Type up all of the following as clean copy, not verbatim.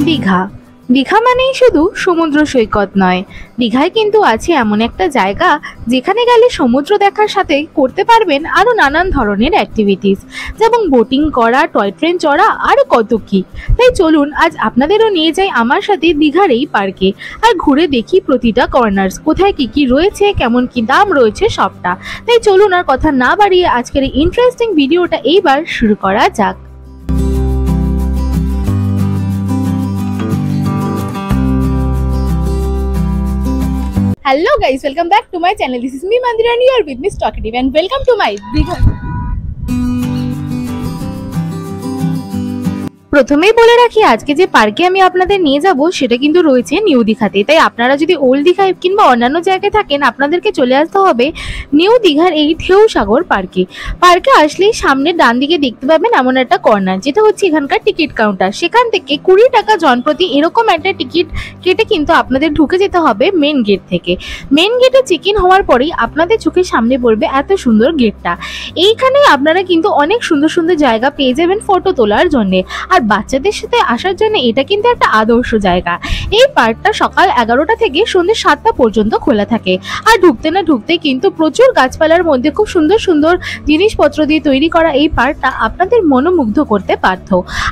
দীঘা। দীঘা মানেই শুধু সমুদ্র সৈকত নয়, দীঘায় কিন্তু আছে এমন একটা জায়গা যেখানে গেলে সমুদ্র দেখার সাথে করতে পারবেন আরও নানান ধরনের অ্যাক্টিভিটিস, যেমন বোটিং করা, টয় ট্রেন চড়া, আরও কত কি। তাই চলুন আজ আপনাদেরও নিয়ে যাই আমার সাথে দীঘার এই পার্কে, আর ঘুরে দেখি প্রতিটা কর্নার্স কোথায় কি কি রয়েছে, কেমন কি দাম রয়েছে সবটা। তাই চলুন আর কথা না বাড়িয়ে আজকের এই ইন্টারেস্টিং ভিডিওটা এইবার শুরু করা যাক। Hello guys, welcome back to my channel. This is me Mandira and you are with me Talkative, and welcome to my Digha. প্রথমেই বলে রাখি আজকে যে পার্কে আমি আপনাদের নিয়ে যাব সেটা কিন্তু রয়েছে নিউ দীঘাতে। তাই আপনারা যদি ওল্ড দীঘায় কিংবা অন্যান্য জায়গায় থাকেন আপনাদেরকে চলে আসতে হবে নিউ দীঘার এই ঢেউসাগর পার্কে। পার্কে আসলেই সামনে ডান দিকে দেখতে পাবেন এমন একটা কর্নার, যেটা হচ্ছে এখানকার টিকিট কাউন্টার। সেখান থেকে 20 টাকা জনপ্রতি এরকম একটা টিকিট কেটে কিন্তু আপনাদের ঢুকে যেতে হবে মেন গেট থেকে। মেন গেটে চেক ইন হওয়ার পরেই আপনাদের চোখের সামনে পড়বে এত সুন্দর গেটটা। এইখানে আপনারা কিন্তু অনেক সুন্দর সুন্দর জায়গা পেয়ে যাবেন ফটো তোলার জন্য, আর বাচ্চাদের সাথে আসার জন্য এটা কিন্তু একটা আদর্শ জায়গা। এই পার্কটা সকাল 11টা থেকে সন্ধ্যে 7টা পর্যন্ত খোলা থাকে, আর ঢুকতে না ঢুকতে কিন্তু প্রচুর গাছপালার মধ্যে খুব সুন্দর সুন্দর জিনিসপত্র দিয়ে তৈরি করা এই পার্কটা আপনাদের মনোমুগ্ধ করতে পারত।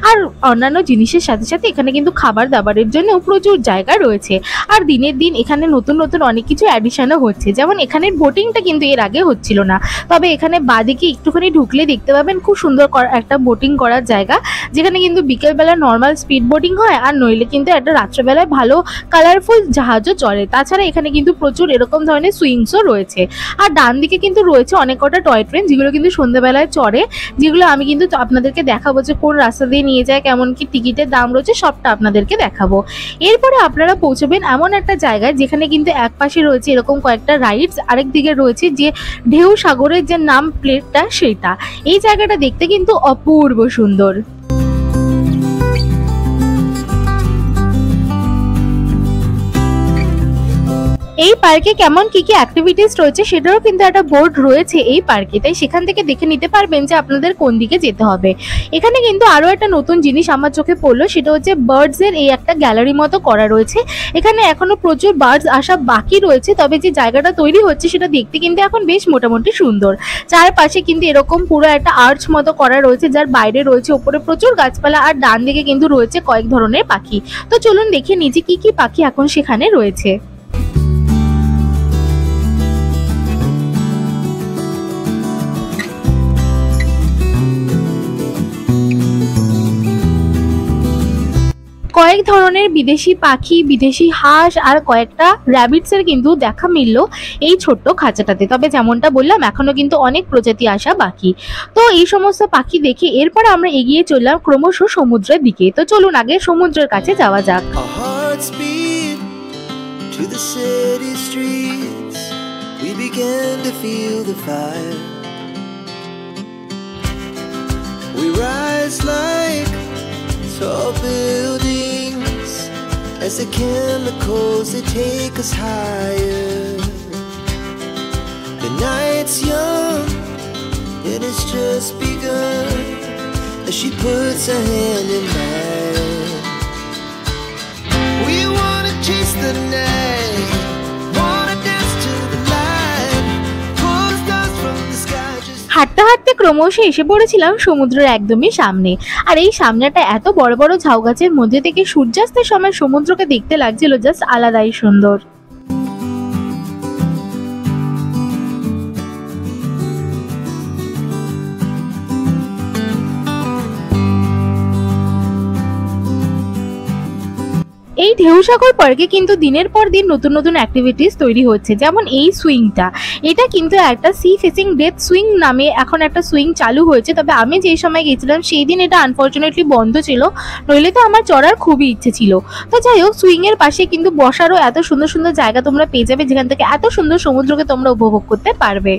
আর অন্যান্য জিনিসের সাথে সাথে এখানে কিন্তু খাবার দাবারের জন্য প্রচুর জায়গা রয়েছে, আর দিনের দিন এখানে নতুন নতুন অনেক কিছু অ্যাডিশনও হচ্ছে। যেমন এখানের বোটিংটা কিন্তু এর আগে হচ্ছিল না, তবে এখানে বাদিকে একটুখানি ঢুকলে দেখতে পাবেন খুব সুন্দর একটা বোটিং করার জায়গা, যেখানে কিন্তু বিকেলবেলা নর্মাল স্পিড বোটিং হয়, আর নইলে কিন্তু একটা রাত্রেবেলায় ভালো কালারফুল জাহাজও চলে। তাছাড়া এখানে কিন্তু প্রচুর এরকম ধরনের সুইংসও রয়েছে। আর ডান দিকে কিন্তু রয়েছে অনেক কটা টয় ট্রেন, যেগুলো কিন্তু সন্ধ্যাবেলায় চড়ে, যেগুলো আমি কিন্তু আপনাদেরকে দেখাবো যে কোন রাস্তা দিয়ে নিয়ে যায়, কেমন কি টিকিটের দাম রয়েছে সবটা আপনাদেরকে দেখাবো। এরপরে আপনারা পৌঁছবেন এমন একটা জায়গায় যেখানে কিন্তু এক পাশে রয়েছে এরকম কয়েকটা রাইডস, আরেক দিকে রয়েছে যে ঢেউ সাগরের যে নাম প্লেটটা সেটা। এই জায়গাটা দেখতে কিন্তু অপূর্ব সুন্দর। এই পার্কে কেমন কি কি অ্যাক্টিভিটিস রয়েছে সেটারও কিন্তু একটা বোর্ড রয়েছে এই পার্কে, তাই সেখান থেকে দেখে নিতে পারবেন যে আপনাদের কোন দিকে যেতে হবে। এখানে কিন্তু আরও একটা নতুন জিনিস আমার চোখে পড়লো, সেটা হচ্ছে বার্ডসের এই একটা গ্যালারি মতো করা রয়েছে। এখানে এখনো প্রচুর বার্ডস আসা বাকি রয়েছে, তবে যে জায়গাটা তৈরি হচ্ছে সেটা দেখতে কিন্তু এখন বেশ মোটামুটি সুন্দর। চারপাশে কিন্তু এরকম পুরো একটা আর্চ মতো করা রয়েছে, যার বাইরে রয়েছে ওপরে প্রচুর গাছপালা, আর ডান দিকে কিন্তু রয়েছে কয়েক ধরনের পাখি। তো চলুন দেখে নিচে কি কি পাখি এখন সেখানে রয়েছে। কয়েক ধরনের বিদেশি পাখি, বিদেশি হাঁস আর কয়েকটা র্যাবিটসের কিন্তু দেখা মিলল এই ছোট্ট খাঁচাটাতে। তবে যেমনটা বললাম এখনো কিন্তু অনেক প্রজাতি আসা বাকি। তো এই সমস্ত পাখি দেখে এরপর আমরা এগিয়ে চললাম ক্রমশ সমুদ্রের দিকে। তো চলুন আগে সমুদ্রের কাছে যাওয়া যাক। Tall buildings, as the chemicals they take us higher. The night's young and it's just begun, as she puts her hand in mine. We wanna chase the night, wanna dance to the light, pull stars from the sky just হাঁটতে হাঁটতে ক্রমশ এসে পড়েছিলাম সমুদ্রের একদমই সামনে, আর এই সামনেটা এত বড় বড় ঝাউ গাছের মধ্যে থেকে সূর্যাস্তের সময় সমুদ্রকে দেখতে লাগছিল জাস্ট আলাদাই সুন্দর। এই ঢেউসাগর পার্কে কিন্তু দিনের পর দিন নতুন নতুন অ্যাক্টিভিটিস তৈরি হচ্ছে। যেমন এই সুইংটা, এটা কিন্তু একটা সি ফেসিং ডেথ সুইং নামে এখন একটা সুইং চালু হয়েছে। তবে আমি যেই সময় গেছিলাম সেই দিন এটা আনফর্চুনেটলি বন্ধ ছিল, নইলে তো আমার চড়ার খুবই ইচ্ছে ছিল। তো যাই হোক, সুইংয়ের পাশে কিন্তু বসারও এত সুন্দর সুন্দর জায়গা তোমরা পেয়ে যাবে, যেখান থেকে এত সুন্দর সমুদ্রকে তোমরা উপভোগ করতে পারবে।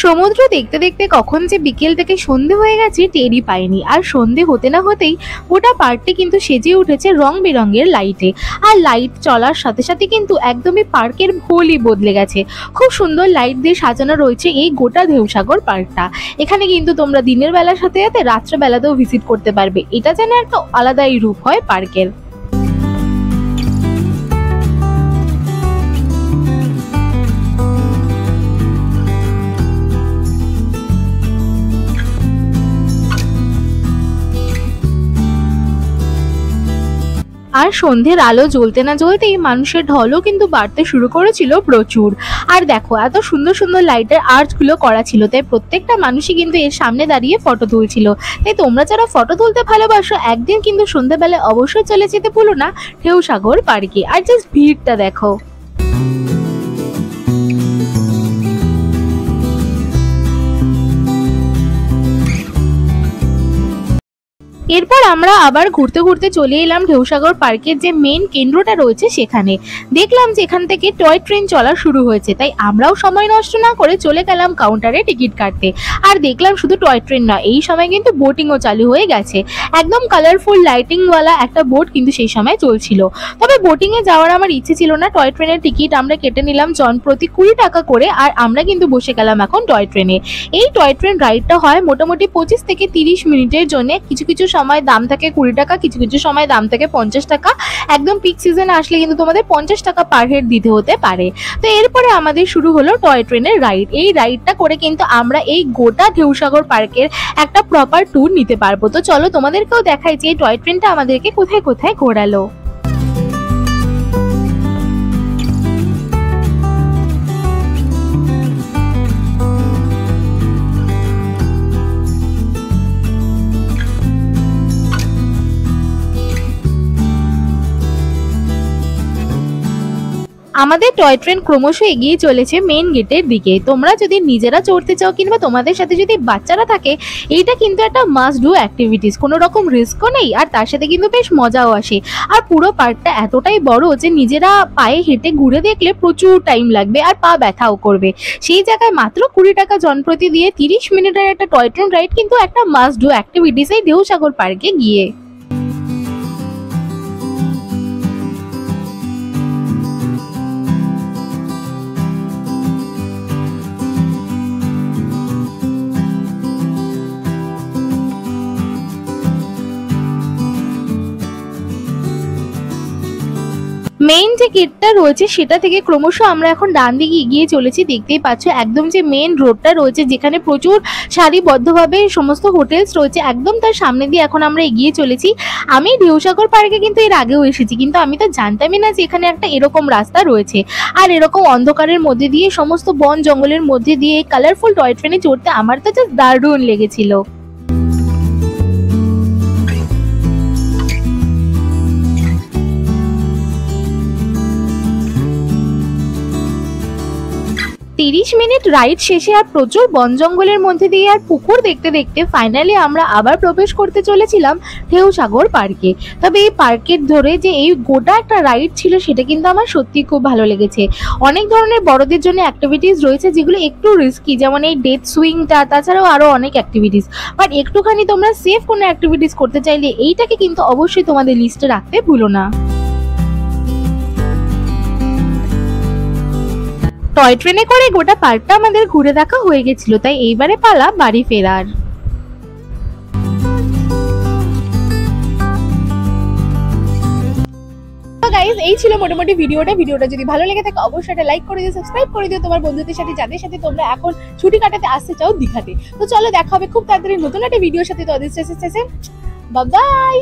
সমুদ্র দেখতে দেখতে কখন যে বিকেল থেকে সন্ধে হয়ে গেছে টেরই পাইনি। আর সন্ধে হতে না হতেই গোটা পার্কটি কিন্তু সেজে উঠেছে রং বেরঙের লাইটে। আর লাইট চলার সাথে সাথে কিন্তু একদমই পার্কের ভোলই বদলে গেছে। খুব সুন্দর লাইট দিয়ে সাজানো রয়েছে এই গোটা ঢেউসাগর পার্কটা। এখানে কিন্তু তোমরা দিনের বেলার সাথে সাথে রাত্রেবেলাতেও ভিজিট করতে পারবে। এটা যেন একটা আলাদাই রূপ হয় পার্কের। আর সন্ধ্যের আলো জ্বলতে না জ্বলতেই মানুষের ঢলও কিন্তু বাড়তে শুরু করেছিল প্রচুর। আর দেখো এত সুন্দর সুন্দর লাইটের আর্চগুলো করা ছিল, তাই প্রত্যেকটা মানুষই কিন্তু এর সামনে দাঁড়িয়ে ফটো তুলছিল। তাই তোমরা যারা ফটো তুলতে ভালোবাসো একদিন কিন্তু সন্ধ্যাবেলায় অবশ্যই চলে যেতে ভুলো না ঢেউসাগর পার্কে। আর জাস্ট ভিড়টা দেখো। এরপর আমরা আবার ঘুরতে ঘুরতে চলে এলাম ঢেউসাগর পার্কের যে মেইন কেন্দ্রটা রয়েছে সেখানে। দেখলাম যে এখান থেকে টয় ট্রেন চলা শুরু হয়েছে, তাই আমরাও সময় নষ্ট না করে চলে গেলাম কাউন্টারে টিকিট কাটতে। আর দেখলাম শুধু টয় ট্রেন নয়, এই সময় কিন্তু বোটিংও চালু হয়ে গেছে। একদম কালারফুল লাইটিংওয়ালা একটা বোট কিন্তু সেই সময় চলছিল। তবে বোটিংয়ে যাওয়ার আমার ইচ্ছে ছিল না। টয় ট্রেনের টিকিট আমরা কেটে নিলাম জনপ্রতি 20 টাকা করে। আর আমরা কিন্তু বসে গেলাম এখন টয় ট্রেনে। এই টয় ট্রেন রাইডটা হয় মোটামুটি 25 থেকে 30 মিনিটের জন্য। কিছু কিছু সময় দাম থাকে 20 টাকা, কিছু কিছু সময় দাম থাকে 50 টাকা। একদম পিক সিজনে আসলে কিন্তু তোমাদের 50 টাকা পার হেড দিতে হতে পারে। তো এরপরে আমাদের শুরু হলো টয় ট্রেনের রাইড। এই রাইডটা করে কিন্তু আমরা এই গোটা ঢেউসাগর পার্কের একটা প্রপার ট্যুর নিতে পারবো। তো চলো তোমাদেরকেও দেখাই যে এই টয় ট্রেনটা আমাদেরকে কোথায় কোথায় ঘোরালো। আমাদের টয় ট্রেন ক্রমশ এগিয়ে চলেছে মেইন গেটের দিকে। তোমরা যদি নিজেরা চড়তে চাও কিংবা তোমাদের সাথে যদি বাচ্চারা থাকে, এইটা কিন্তু একটা মাস্ট ডু অ্যাক্টিভিটিস। কোনো রকম রিস্কও নেই, আর তার সাথে কিন্তু বেশ মজাও আসে। আর পুরো পার্কটা এতটাই বড় যে নিজেরা পায়ে হেঁটে ঘুরে দেখলে প্রচুর টাইম লাগবে আর পা ব্যথাও করবে। সেই জায়গায় মাত্র 20 টাকা জনপ্রতি দিয়ে 30 মিনিটের একটা টয় ট্রেন রাইড কিন্তু একটা মাস্ট ডু অ্যাক্টিভিটিস এই ঢেউসাগর পার্কে গিয়ে। মেইন যে গেটটা রয়েছে সেটা থেকে ক্রমশ আমরা এখন ডান দিকে এগিয়ে চলেছি। দেখতেই পাচ্ছ একদম যে মেইন রোডটা রয়েছে যেখানে প্রচুর সারিবদ্ধভাবে সমস্ত হোটেলস রয়েছে, একদম তার সামনে দিয়ে এখন আমরা এগিয়ে চলেছি। আমি ঢেউসাগর পার্কে কিন্তু এর আগেও এসেছি, কিন্তু আমি তো জানতামই না যে এখানে একটা এরকম রাস্তা রয়েছে। আর এরকম অন্ধকারের মধ্যে দিয়ে সমস্ত বন জঙ্গলের মধ্যে দিয়ে কালারফুল টয় ট্রেনে চড়তে আমার তো জাস্ট দারুণ লেগেছিল। 30 মিনিট রাইড শেষে আর প্রচুর বন জঙ্গলের মধ্যে দিয়ে আর পুকুর দেখতে দেখতে ফাইনালি আমরা আবার প্রবেশ করতে চলেছিলাম ঢেউসাগর পার্কে। তবে এই পার্কের ধরে যে এই গোটা একটা রাইড ছিল সেটা কিন্তু আমার সত্যি খুব ভালো লেগেছে। অনেক ধরনের বড়দের জন্য অ্যাক্টিভিটিস রয়েছে যেগুলো একটু রিস্কি, যেমন এই ডেথ সুইংটা, তাছাড়াও আরো অনেক অ্যাক্টিভিটিস। বাট একটুখানি তোমরা সেফ কোনো অ্যাক্টিভিটিস করতে চাইলে এইটাকে কিন্তু অবশ্যই তোমাদের লিস্টে রাখতে ভুলো না। টয় ট্রেনে করে গোটা পার্কটা আমাদের ঘুরে দেখা হয়ে গেছিল, তাই এইবারে পালা বাড়ি ফেরার। গাইস, এই ছিল মোটামুটি ভিডিওটা যদি ভালো লেগে থাকে অবশ্যই একটা লাইক করে দিও, সাবস্ক্রাইব করে দিও তোমার বন্ধুদের সাথে, যাদের সাথে তোমরা এখন ছুটি কাটাতে আসতে চাও দীঘাতে। তো চলো দেখা হবে খুব তাড়াতাড়ি নতুন একটা ভিডিওর সাথে। তো বাই বাই।